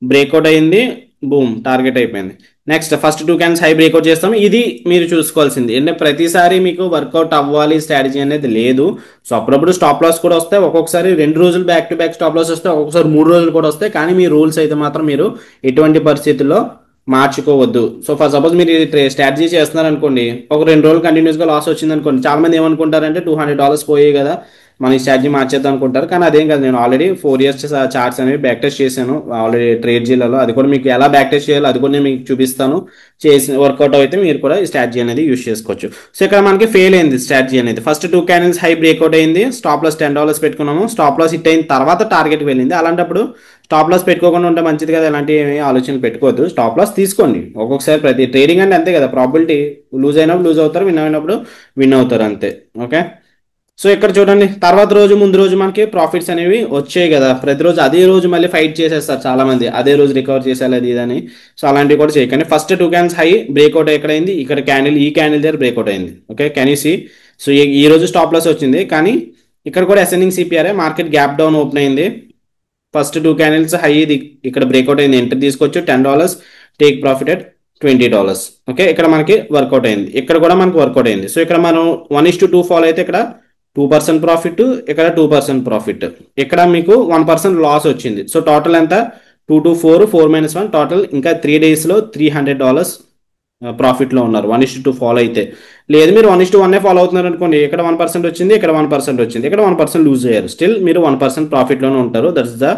బ్రేక్అవుట్ అయింది, బూమ్, టార్గెట్ అయిపోయింది. Next first 2 candles high breakout చేస్తాము. ఇది మీరు చూసుకోవాల్సింది, ఎందుకంటే ప్రతిసారి మీకు వర్కౌట్ అవ్వాలి స్ట్రాటజీ అనేది లేదు. సో అప్పుడప్పుడు స్టాప్ లాస్ కూడా వస్తాయి, ఒక్కొక్కసారి 2 రోజులు back to back stop loss వస్తాయి, ఒక్కొక్కసారి 3 రోజులు కూడా వస్తాయి. కానీ మీ రూల్స్ అయితే మాత్రం మీరు ఎటువంటి పరిస్థితుల్లో మార్చుకోవద్దు. సో ఫర్ సపోజ్ మీరు స్ట్రాటజీ చేస్తున్నారు అనుకోండి, ఒక 2 రోజులు కంటిన్యూస్ గా లాస్ వచ్చింది అనుకోండి, చాలా మంది ఏమనుకుంటారంటే $200 పోయాయి కదా, మన ఈ స్ట్రాటజీ మార్చేద్దాం అనుకుంటారు. కానీ అదేం కాదు, నేను ఆల్రెడీ 4 ఇయర్స్ చార్ట్స్ అనేవి బ్యాక్ టెస్ట్ చేశాను ఆల్రెడీ ట్రేడ్ జీలలో. అది కూడా మీకు ఎలా బ్యాక్ టెస్ట్ చేయాలో అది కూడా నేను మీకు చూపిస్తాను. చేసి వర్కౌట్ అయితే మీరు కూడా ఈ స్ట్రాటజీ అనేది యూస్ చేసుకోవచ్చు. సో ఇక్కడ మనకి ఫెయిల్ అయింది స్ట్రాటజీ అనేది. ఫస్ట్ 2 క్యాండిల్స్ హై బ్రేక్అవుట్ అయింది, స్టాప్ లాస్ $10 పెట్టుకున్నాము, స్టాప్ లాస్ హిట్ అయిన తర్వాత టార్గెట్కి వెళ్ళింది. అలాంటప్పుడు స్టాప్ లాస్ పెట్టుకోకుండా ఉంటే మంచిది కదా, ఎలాంటి ఆలోచనలు పెట్టుకోవద్దు, స్టాప్ లాస్ తీసుకోండి. ఒక్కొక్కసారి ప్రతి ట్రేడింగ్ అంటే అంతే కదా, ప్రాబిలిటీ లూజ్ అయినప్పుడు లూజ్ అవుతారు, విన్ అయినప్పుడు విన్ అవుతారు, అంతే. ఓకే, సో ఇక్కడ చూడండి, తర్వాత రోజు ముందు రోజు మనకి ప్రాఫిట్స్ అనేవి వచ్చాయి కదా, ప్రతిరోజు అదే రోజు మళ్ళీ ఫైట్ చేసేస్తారు చాలా మంది, అదే రోజు రికవర్ చేసేయాలి అది ఇదని. సో అలాంటివి కూడా చేయకండి. ఫస్ట్ 2 క్యాండిల్స్ హై బ్రేక్అవుట్ ఎక్కడైంది, ఇక్కడ క్యాండిల్, ఈ క్యాండిల్ దగ్గర బ్రేక్అవుట్ అయింది. Okay, can you see? So ఈ రోజు స్టాప్ లాస్ వచ్చింది, కానీ ఇక్కడ కూడా ascending CPR, market gap down open అయింది. ఫస్ట్ 2 క్యాండిల్స్ హై ఇది ఇక్కడ బ్రేక్అవుట్ అయింది, ఎంట్రీ తీసుకోవచ్చు, $10, టేక్ ప్రాఫిట్ ఎట్ $20. ఓకే, ఇక్కడ మనకి వర్కౌట్ అయింది, ఇక్కడ కూడా మనకి వర్కౌట్ అయింది. సో ఇక్కడ మనం 1:2 ఫాలో అయితే ఇక్కడ 2% ప్రాఫిట్, ఇక్కడ 2% ప్రాఫిట్, ఇక్కడ మీకు 1% లాస్ వచ్చింది. సో టోటల్ ఎంత? 2 to 4, 4 - 1 టోటల్. ఇంకా 3 days లో $300 ప్రాఫిట్ లో ఉన్నారు 1:2 ఫాలో అయితే. లేదు మీరు 1:1 ఫాలో అవుతున్నారు అనుకోండి, ఇక్కడ 1% వచ్చింది, ఇక్కడ 1% వచ్చింది, ఇక్కడ 1% లూజ్ అయ్యారు, స్టిల్ మీరు 1% ప్రాఫిట్ లోనే ఉంటారు. దట్స్ ద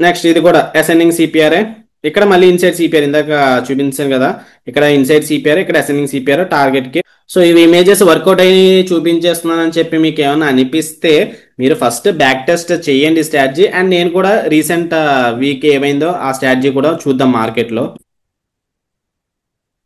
నెక్స్ట్ ఇది కూడా అసెండింగ్ సిపిఆర్. ఇక్కడ మళ్ళీ ఇన్సైడ్ సిపిఆర్ ఇందాక చూపించాను కదా, ఇక్కడ ఇన్సైడ్ సిపిఆర్, ఇక్కడ అసెండింగ్ సిపిఆర్ టార్గెట్ కి. సో ఇవి ఇమేజెస్ వర్కౌట్ అయ్యి చూపించేస్తున్నానని చెప్పి మీకు ఏమైనా అనిపిస్తే మీరు ఫస్ట్ బ్యాక్ టెస్ట్ చేయండి స్ట్రాటజీ. అండ్ నేను కూడా రీసెంట్ వీక్ ఏమైందో ఆ స్ట్రాటజీ కూడా చూద్దాం మార్కెట్లో.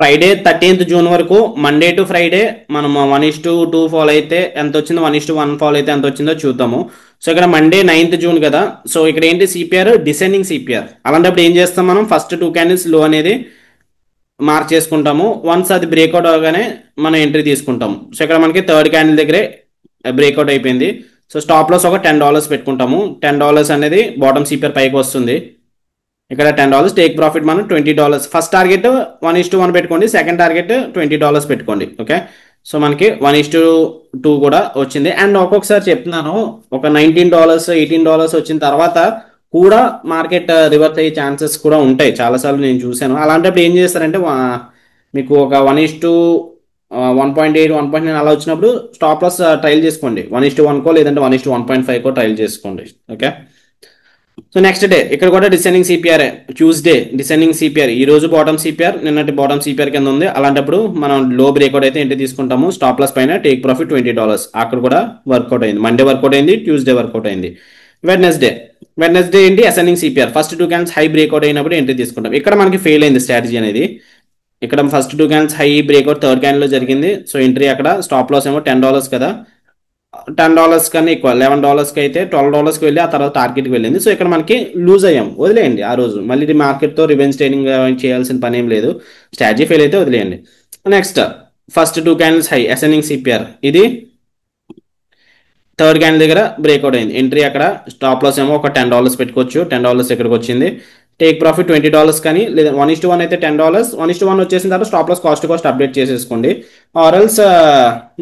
ఫ్రైడే 13th జూన్ వరకు మండే టు ఫ్రైడే మనం 1:2 ఫాలో అయితే ఎంత వచ్చిందో, 1:1 ఫాలో అయితే ఎంత వచ్చిందో చూద్దాము. సో ఇక్కడ మండే 9th జూన్ కదా, సో ఇక్కడ ఏంటి సిపిఆర్ డిసెండింగ్ సిపిఆర్. అలాంటప్పుడు ఏం చేస్తాం మనం, ఫస్ట్ 2 క్యాండిల్స్ లో అనేది మార్క్ చేసుకుంటాము. వన్స్ అది బ్రేక్అవుట్ అవగానే మనం ఎంట్రీ తీసుకుంటాము. సో ఇక్కడ మనకి థర్డ్ క్యాండిల్ దగ్గరే బ్రేక్అవుట్ అయిపోయింది. సో స్టాప్ లాస్ ఒక $10 పెట్టుకుంటాము. $10 అనేది బాటమ్ సిపిఆర్ పైకి వస్తుంది. ఇక్కడ $10 టేక్ ప్రాఫిట్ మనం $20. ఫస్ట్ టార్గెట్ 1:1 పెట్టుకోండి, సెకండ్ టార్గెట్ $20 పెట్టుకోండి. ఓకే, సో మనకి 1:2 కూడా వచ్చింది. అండ్ ఒక్కొక్కసారి చెప్తున్నాను, ఒక $19 $18 వచ్చిన తర్వాత కూడా మార్కెట్ రివర్స్ అయ్యే ఛాన్సెస్ కూడా ఉంటాయి, చాలాసార్లు నేను చూశాను. అలాంటప్పుడు ఏం చేస్తారంటే మీకు ఒక 1:1.8 1.9 అలా వచ్చినప్పుడు స్టాప్ లాస్ ట్రైల్ చేసుకోండి. 1:1కో లేదంటే 1:1.5కో ట్రైల్ చేసుకోండి. ఓకే, సో నెక్స్ట్ డే ఇక్కడ కూడా descending CPR. Tuesday descending CPR, ఈ రోజు బాటమ్ సిపిఆర్, నిన్నటి బాటమ్ సిపిఆర్ కింద ఉంది. అలాంటప్పుడు మనం లో బ్రేక్అవుట్ అయితే ఎంట్రీ తీసుకుంటాము. స్టాప్ లాస్ పైన టేక్ ప్రాఫిట్ $20. అక్కడ కూడా వర్కౌట్ అయింది. మండే వర్కౌట్ అయింది, ట్యూస్డే వర్కౌట్ అయింది. వెడ్నెస్డే ఏంటి, ascending CPR. First 2 candles high breakout అయినప్పుడు ఎంట్రీ తీసుకుంటాం. ఇక్కడ మనకి ఫెయిల్ అయింది స్ట్రాటజీ అనేది. ఇక్కడ first 2 candles high breakout third candle లో జరిగింది. సో ఎంట్రీ అక్కడ, స్టాప్ లాస్ ఏమో $10 కదా, $10 కన్నా ఎక్కువ $11కి అయితే $12కి వెళ్ళి ఆ తర్వాత టార్గెట్కి వెళ్ళింది. సో ఇక్కడ మనకి లూజ్ అయ్యాం, వదిలేయండి. ఆ రోజు మళ్ళీ మార్కెట్తో రివెంజ్ ట్రేడింగ్ చేయాల్సిన పని ఏం లేదు. స్ట్రాటజీ ఫెయిల్ అయితే వదిలేయండి. Next first 2 candles high ascending CPR, ఇది థర్డ్ క్యాండిల్ దగ్గర బ్రేక్అవుట్ అయింది. ఎంట్రీ అక్కడ, స్టాప్ లాస్ ఏమో ఒక $10 పెట్టుకోవచ్చు. $10 ఇక్కడికి వచ్చింది. టేక్ ప్రాఫిట్ $20 కానీ, లేదా 1:1 అయితే $10. 1:1 వచ్చేసిన తర్వాత స్టాప్ లాస్ కాస్ట్ అప్డేట్ చేసేసుకోండి. ఆర్ఎల్స్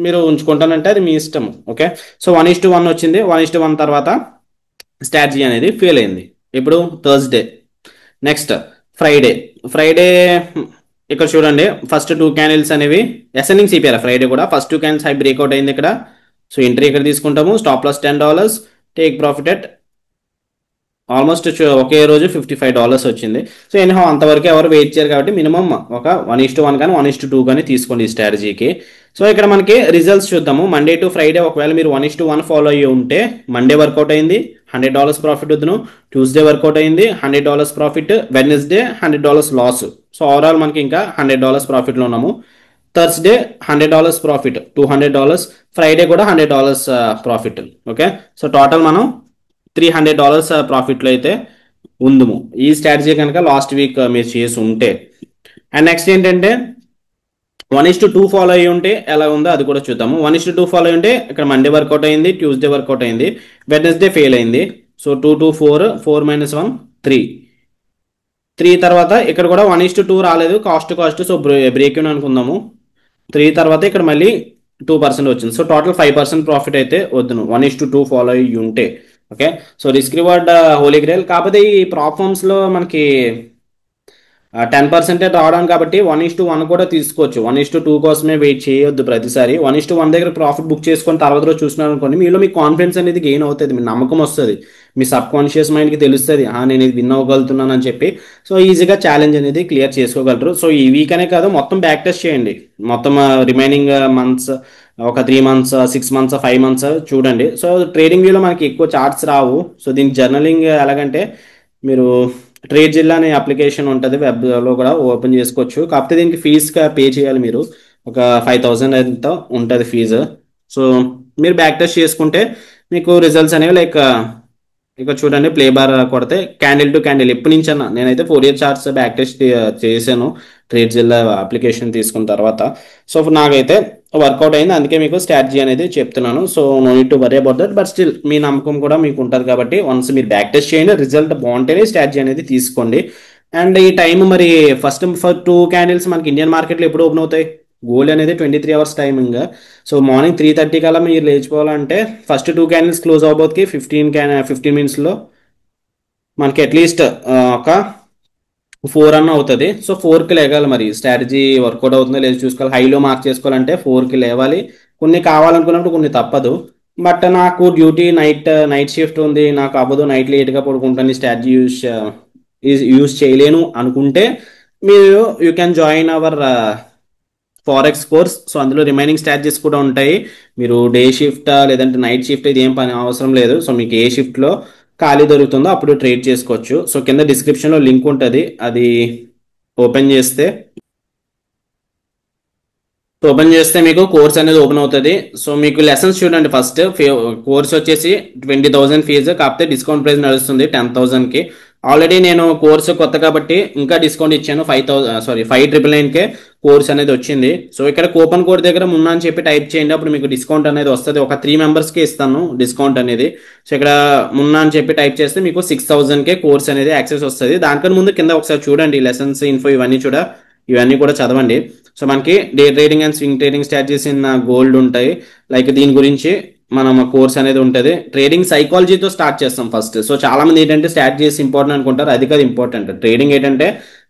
మీరు ఉంచుకుంటానంటే అది మీ ఇష్టం. ఓకే, సో 1:1 వచ్చింది. 1:1 తర్వాత స్ట్రాటజీ అనేది ఫెయిల్ అయింది. ఇప్పుడు థర్స్డే. నెక్స్ట్ ఫ్రైడే ఇక్కడ చూడండి, ఫస్ట్ 2 క్యాండిల్స్ అనేవి అసెండింగ్ సిపిఆర్. ఫ్రైడే కూడా ఫస్ట్ 2 క్యాండిల్స్ హై బ్రేక్అవుట్ అయింది ఇక్కడ. సో ఎంట్రీ ఇక్కడ తీసుకుంటాము. Stop loss $10, take profit at almost ఒకే రోజు $55 వచ్చింది. సో ఎనీహౌ అంతవరకు ఎవరు వెయిట్ చేయరు కాబట్టి మినిమం ఒక 1:1 కానీ 1:2 కానీ తీసుకోండి ఈ స్ట్రాటజీకి. సో ఇక్కడ మనకి రిజల్ట్స్ చూద్దాము. మండే టు ఫ్రైడే ఒకవేళ మీరు 1:1 ఫాలో అయ్యి ఉంటే మండే వర్కౌట్ అయింది, $100 ప్రాఫిట్ వద్దును. ట్యూస్డే వర్కౌట్ అయింది, $100 profit. Wednesday $100 loss. So overall మనకి ఇంకా $100 ప్రాఫిట్లో ఉన్నాము. Thursday $100 profit, $200. ఫ్రైడే కూడా $100 ప్రాఫిట్. ఓకే, సో టోటల్ మనం $300 ప్రాఫిట్లో అయితే ఉందము ఈ స్ట్రాటజీ కనుక లాస్ట్ వీక్ మీరు చేసి ఉంటే. అండ్ నెక్స్ట్ ఏంటంటే 1:2 ఫాలో అయ్యి ఉంటే ఎలా ఉందో అది కూడా చూద్దాము. 1:2 ఫాలో అయ్యి ఉంటే ఇక్కడ మండే వర్కౌట్ అయింది, ట్యూస్డే వర్కౌట్ అయింది, వెడ్నెస్డే ఫెయిల్ అయింది. సో 2 2 4 4 - 1 3 తర్వాత ఇక్కడ కూడా 1:2 రాలేదు, కాస్ట్. సో బ్రేక్ ఇన్ అనుకుందాము. 3 తర్వాత ఇక్కడ మళ్ళీ 2% వచ్చింది. సో టోటల్ 5% ప్రాఫిట్ అయితే వద్దును 1:2 ఫాలో అయ్యి ఉంటే. Okay, so risk reward holy grail. కాకపోతే ఈ ప్రాప్ ఫార్మ్స్ లో మనకి 10% రావడం కాబట్టి 1:1 కూడా తీసుకోవచ్చు. 1:2 కోసమే వెయిట్ చేయొద్దు ప్రతిసారి. 1:1 దగ్గర ప్రాఫిట్ బుక్ చేసుకొని తర్వాత రోజు చూసినారు అనుకోండి, మీలో మీ కాన్ఫిడెన్స్ అనేది గెయిన్ అవుతుంది, మీ నమ్మకం వస్తుంది, మీ సబ్ కాన్షియస్ మైండ్కి తెలుస్తుంది నేను ఇది విన్ అవ్వగలుగుతున్నాను అని చెప్పి. సో ఈజీగా ఛాలెంజ్ అనేది క్లియర్ చేసుకోగలరు. సో ఈ వీక్ అనే కాదు, మొత్తం బ్యాక్ టెస్ట్ చేయండి. మొత్తం రిమైనింగ్ మంత్స్, ఒక 3 months 6 months 5 months చూడండి. సో ట్రేడింగ్ వ్యూలో మనకి ఎక్కువ చార్ట్స్ రావు. సో దీనికి జర్నలింగ్ ఎలాగంటే మీరు ట్రేడ్ జిల్లా అనే అప్లికేషన్ ఉంటుంది, వెబ్లో కూడా ఓపెన్ చేసుకోవచ్చు. కాకపోతే దీనికి ఫీజుగా పే చేయాలి మీరు, ఒక 5,000 ఎంతో ఉంటుంది ఫీజు. సో మీరు బ్యాక్ టెస్ట్ చేసుకుంటే మీకు రిజల్ట్స్ అనేవి లైక్ ఇక్కడ చూడండి, ప్లే బార్ కొడితే క్యాండిల్ టు క్యాండిల్ ఎప్పటి నుంచి అన్నా నేనైతే 4 year చార్ట్స్ బ్యాక్ టెస్ట్ చేశాను ట్రేడ్ జిల్లా అప్లికేషన్ తీసుకున్న తర్వాత. సో నాకైతే వర్కౌట్ అయింది, అందుకే మీకు స్ట్రాటజీ అనేది చెప్తున్నాను. So no need to worry about that. But still మీ నమ్మకం కూడా మీకు ఉంటుంది కాబట్టి వన్స్ మీరు బ్యాక్ టెస్ట్ చేయండి, రిజల్ట్ బాగుంటేనే స్ట్రాటజీ అనేది తీసుకోండి. అండ్ ఈ టైం మరి ఫస్ట్ 2 క్యాండిల్స్ మనకి ఇండియన్ మార్కెట్లో ఎప్పుడు ఓపెన్ అవుతాయి? గోల్డ్ అనేది 23 hours టైమింగ్. సో మార్నింగ్ 3:30 కల్లా మీరు లేచిపోవాలంటే ఫస్ట్ 2 క్యాండిల్స్ క్లోజ్ అవ్వబోతుకి 15 minutes మనకి అట్లీస్ట్ ఒక 4 అన్న అవుతుంది. సో 4కి లేగాలి. మరి స్ట్రాటజీ వర్కౌట్ అవుతుందో లేదో చూసుకోవాలి. హైలో మార్క్ చేసుకోవాలంటే 4కి లేవాలి. కొన్ని కావాలనుకున్నప్పుడు కొన్ని తప్పదు. బట్ నాకు డ్యూటీ నైట్ షిఫ్ట్ ఉంది, నాకు అవ్వదు, నైట్ లేట్గా పడుకుంటాను, ఈ స్ట్రాటజీ యూజ్ చేయలేను అనుకుంటే మీరు you can join hour forex course. So అందులో రిమైనింగ్ స్ట్రాటజీస్ కూడా ఉంటాయి. మీరు డే షిఫ్ట్ లేదంటే నైట్ షిఫ్ట్ ఇది ఏం పని అవసరం లేదు. సో మీకు ఏ షిఫ్ట్లో ఖాళీ దొరుకుతుందో అప్పుడు ట్రేడ్ చేసుకోవచ్చు. సో కింద డిస్క్రిప్షన్లో లింక్ ఉంటుంది, అది ఓపెన్ చేస్తే మీకు కోర్స్ అనేది ఓపెన్ అవుతుంది. సో మీకు లెసన్స్ చూడండి. ఫస్ట్ కోర్స్ వచ్చేసి 20,000 ఫీజు, కాకపోతే డిస్కౌంట్ ప్రైస్ నడుస్తుంది 10,000కి. ఆల్రెడీ నేను కోర్సు కొత్త కాబట్టి ఇంకా డిస్కౌంట్ ఇచ్చాను, 5,999కే కోర్స్ అనేది వచ్చింది. సో ఇక్కడ కూపన్ కోడ్ దగ్గర మున్నా అని చెప్పి టైప్ చేయండి, అప్పుడు మీకు డిస్కౌంట్ అనేది వస్తుంది. ఒక 3 మెంబర్స్కి ఇస్తాను డిస్కౌంట్ అనేది. సో ఇక్కడ మున్నా అని చెప్పి టైప్ చేస్తే మీకు 6,000కే కోర్స్ అనేది యాక్సెస్ వస్తుంది. దానికన్నా ముందు కింద ఒకసారి చూడండి, లెసన్స్ ఇన్ఫో ఇవన్నీ కూడా చదవండి. సో మనకి day trading and swing trading strategies in gold ఉంటాయి. లైక్ దీని గురించి మనం కోర్స్ అనేది ఉంటుంది. ట్రేడింగ్ సైకాలజీతో స్టార్ట్ చేస్తాం ఫస్ట్. సో చాలా మంది ఏంటంటే స్ట్రాటజీస్ ఇంపార్టెంట్ అనుకుంటారు, అది కాదు ఇంపార్టెంట్. ట్రేడింగ్ ఏంటంటే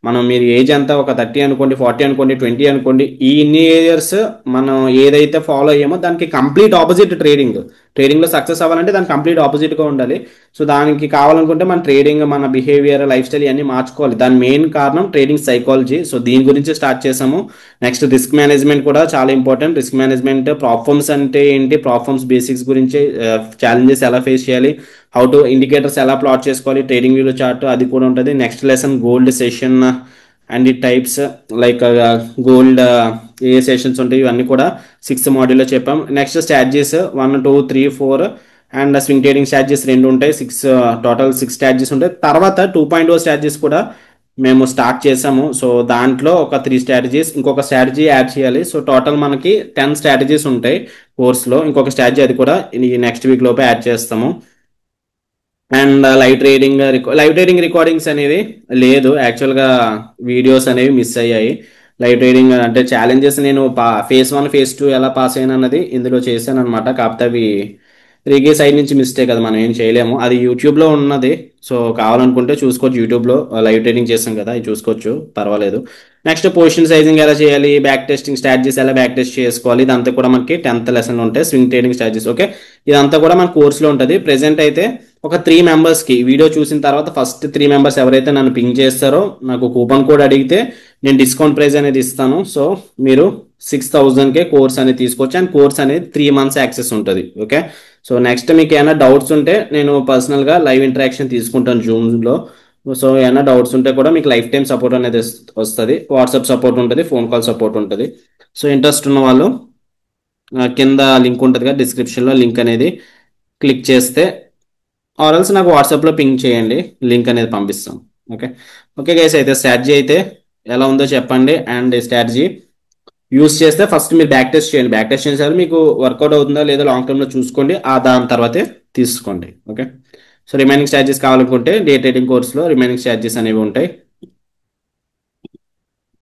మనం మీరు ఏజ్ అంతా ఒక 30 అనుకోండి, 40 అనుకోండి, 20 అనుకోండి, ఈ ఇన్ని ఇయర్స్ మనం ఏదైతే ఫాలో అయ్యామో దానికి కంప్లీట్ ఆపోజిట్ ట్రేడింగ్. ట్రేడింగ్లో సక్సెస్ అవ్వాలంటే దానికి కంప్లీట్ ఆపోజిట్గా ఉండాలి. సో దానికి కావాలనుకుంటే మన ట్రేడింగ్, మన బిహేవియర్, లైఫ్ స్టైల్ ఇవన్నీ మార్చుకోవాలి. దాని మెయిన్ కారణం ట్రేడింగ్ సైకాలజీ. సో దీని గురించి స్టార్ట్ చేసాము. నెక్స్ట్ రిస్క్ మేనేజ్మెంట్ కూడా చాలా ఇంపార్టెంట్. రిస్క్ మేనేజ్మెంట్, ప్రాబ్లమ్స్ అంటే ఏంటి, ప్రాబ్లమ్స్ బేసిక్స్ గురించి, ఛాలెంజెస్ ఎలా ఫేస్ చేయాలి, హౌ టు ఇండికేటర్స్ ఎలా ప్లాట్ చేసుకోవాలి, ట్రేడింగ్ వ్యూలో చార్ట్ అది కూడా ఉంటుంది. Next lesson gold session and ఈ టైప్స్, లైక్ గోల్డ్ ఏ సెషన్స్ ఉంటాయి ఇవన్నీ కూడా 6th మాడ్యూల్లో చెప్పాం. Next strategies 1, 2, 3, 4 and swing trading strategies 2 ఉంటాయి. టోటల్ 6 స్ట్రాటజీస్ ఉంటాయి. తర్వాత 2.0 స్ట్రాటజీస్ కూడా మేము స్టార్ట్ చేసాము. సో దాంట్లో ఒక 3 స్ట్రాటజీస్, ఇంకొక స్ట్రాటజీ యాడ్ చేయాలి. సో టోటల్ మనకి 10 స్ట్రాటజీస్ ఉంటాయి కోర్స్లో. ఇంకొక స్ట్రాటజీ అది కూడా ఈ నెక్స్ట్ వీక్ లోపే యాడ్ చేస్తాము. అండ్ లైవ్ ట్రేడింగ్ రికార్డింగ్స్ అనేవి లేదు, యాక్చువల్గా వీడియోస్ అనేవి మిస్ అయ్యాయి. లైవ్ ట్రేడింగ్ అంటే ఛాలెంజెస్ నేను phase 1 phase 2 ఎలా పాస్ అయినా అన్నది ఇందులో చేశాను అనమాట. కాకపోతే అవి రిగే సైడ్ నుంచి మిస్టేక్, అది మనం ఏం చేయలేము. అది యూట్యూబ్లో ఉన్నది. సో కావాలనుకుంటే చూసుకోవచ్చు, యూట్యూబ్లో లైవ్ ట్రేడింగ్ చేస్తాం కదా, అది చూసుకోవచ్చు, పర్వాలేదు. నెక్స్ట్ పొజిషన్ సైజింగ్ ఎలా చేయాలి, బ్యాక్ టెస్టింగ్ స్ట్రాటజీస్ ఎలా బ్యాక్ టెస్ట్ చేసుకోవాలి, ఇదంతా కూడా మనకి 10th లెసన్ ఉంటాయి. స్వింగ్ ట్రేడింగ్ స్ట్రాటజీస్, ఓకే, ఇదంతా కూడా మన కోర్సులో ఉంటుంది. ప్రెసెంట్ అయితే ఒక 3 మెంబర్స్కి వీడియో చూసిన తర్వాత ఫస్ట్ 3 మెంబర్స్ ఎవరైతే నన్ను పింగ్ చేస్తారో, నాకు కూపన్ కోడ్ అడిగితే నేను డిస్కౌంట్ ప్రైస్ అనేది ఇస్తాను. సో మీరు 6,000కే కోర్స్ అనేది తీసుకోవచ్చు. అండ్ కోర్స్ అనేది 3 months యాక్సెస్ ఉంటుంది. ఓకే, సో నెక్స్ట్ మీకు ఏమైనా డౌట్స్ ఉంటే నేను పర్సనల్గా లైవ్ ఇంటరాక్షన్ తీసుకుంటాను జూమ్లో. సో ఏమైనా డౌట్స్ ఉంటే కూడా మీకు లైఫ్ టైం సపోర్ట్ అనేది వస్తుంది. వాట్సాప్ సపోర్ట్ ఉంటుంది, ఫోన్ కాల్ సపోర్ట్ ఉంటుంది. సో ఇంట్రెస్ట్ ఉన్న వాళ్ళు కింద లింక్ ఉంటుంది కదా డిస్క్రిప్షన్లో, లింక్ అనేది క్లిక్ చేస్తే ఆర్ఎల్స్ నాకు వాట్సాప్లో పింగ్ చేయండి, లింక్ అనేది పంపిస్తాం. ఓకే, ఓకే గైస్, అయితే స్ట్రాటజీ అయితే ఎలా ఉందో చెప్పండి. అండ్ స్ట్రాటజీ యూస్ చేస్తే ఫస్ట్ మీరు బ్యాక్ టెస్ట్ చేయండి. బ్యాక్ టెస్ట్ చేసేది మీకు వర్కౌట్ అవుతుందా లేదా లాంగ్ టర్మ్లో చూసుకోండి, దాని తర్వాతే తీసుకోండి. ఓకే, సో రిమైనింగ్ స్ట్రాటజీస్ కావాలనుకుంటే డే ట్రేడింగ్ కోర్సులో రిమైనింగ్ స్ట్రాటజీస్ అనేవి ఉంటాయి.